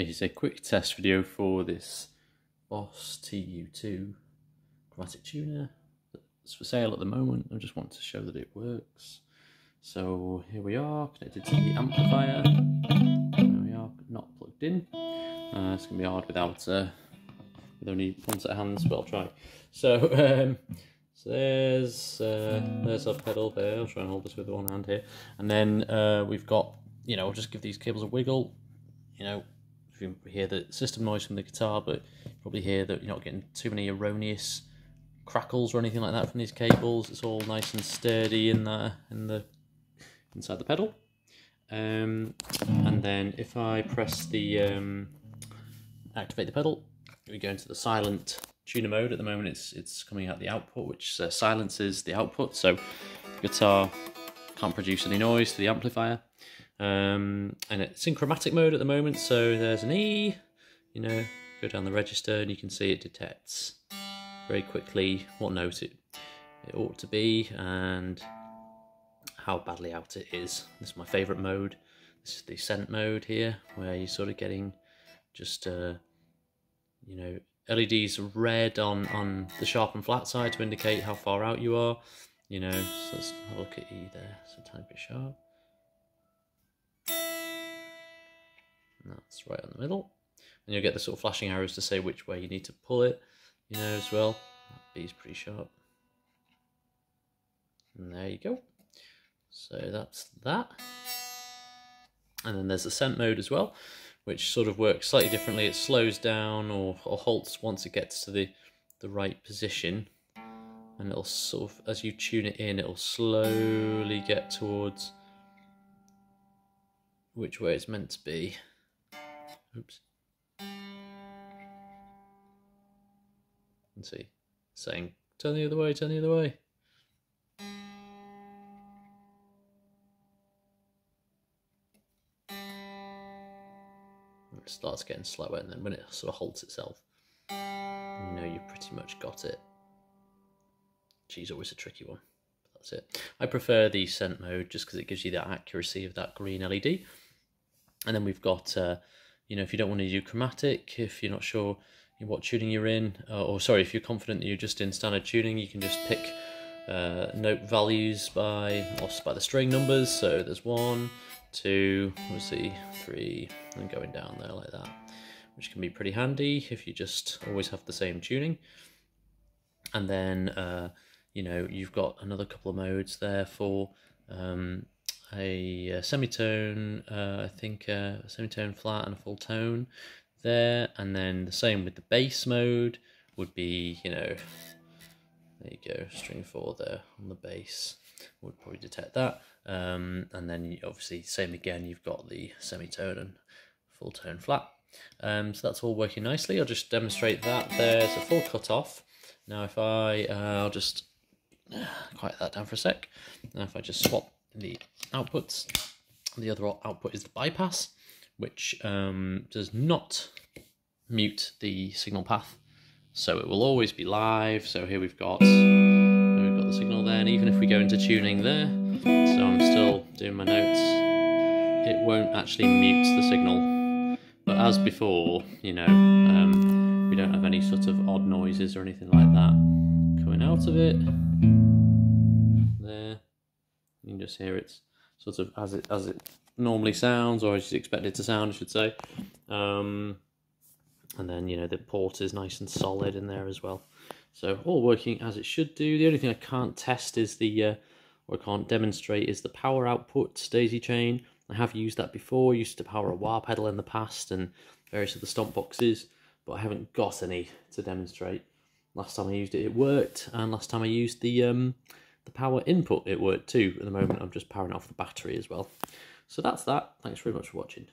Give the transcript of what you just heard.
Here's a quick test video for this Boss TU2 chromatic tuner. It's for sale at the moment. I just want to show that it works. So here we are, connected to the amplifier. There we are, not plugged in. It's going to be hard without with only one set of hands, but I'll try. So there's our pedal there. I'll try and hold this with one hand here. And then we've got, I'll just give these cables a wiggle. You hear the system noise from the guitar, but you probably hear that you're not getting too many erroneous crackles or anything like that from these cables. It's all nice and sturdy inside the pedal. And then if I press the activate the pedal, we go into the silent tuner mode. At the moment it's coming out the output, which silences the output, so the guitar can't produce any noise to the amplifier. And it's in chromatic mode at the moment, so there's an E, go down the register and you can see it detects very quickly what note it ought to be and how badly out it is. This is my favourite mode. This is the scent mode here, where you're sort of getting just LEDs red on the sharp and flat side to indicate how far out you are. So let's have a look at E there, so a tiny bit sharp. And that's right on the middle. And you'll get the sort of flashing arrows to say which way you need to pull it, as well. That B's pretty sharp. And there you go. So that's that. And then there's the scent mode as well, which sort of works slightly differently. It slows down or halts once it gets to the right position. And it'll sort of, as you tune it in, it'll slowly get towards which way it's meant to be. Oops. Let's see. Saying, turn the other way, turn the other way. It starts getting slower, and then when it sort of halts itself, you've pretty much got it. Geez, always a tricky one. But that's it. I prefer the scent mode just because it gives you that accuracy of that green LED. And then we've got, if you don't want to do chromatic, if you're not sure what tuning you're in, if you're confident that you're just in standard tuning, you can just pick note values by the string numbers. So there's 1, 2, let's see, 3, and going down there like that, which can be pretty handy if you just always have the same tuning. And then, you've got another couple of modes there for a semitone, I think a semitone flat and a full tone there. And then the same with the bass mode would be, there you go, string 4 there on the bass would probably detect that. And then obviously same again, you've got the semitone and full tone flat. So that's all working nicely. I'll just demonstrate that. There's a full cut off. Now if I'll just quiet that down for a sec. Now if I just swap the outputs, the other output is the bypass, which does not mute the signal path, so it will always be live. So here we've got the signal there, and even if we go into tuning there, so I'm still doing my notes, it won't actually mute the signal. But as before, we don't have any sort of odd noises or anything like that coming out of it. There, you can just hear it's sort of as it normally sounds, or as you expect it to sound, I should say. And then the port is nice and solid in there as well. So all working as it should do. The only thing I can't test is or I can't demonstrate is the power output daisy chain. I have used that before. I used to power a wah pedal in the past and various other stomp boxes, but I haven't got any to demonstrate. Last time I used it, it worked, and last time I used the power input, it worked too. At the moment, I'm just powering off the battery as well. So that's that. Thanks very much for watching.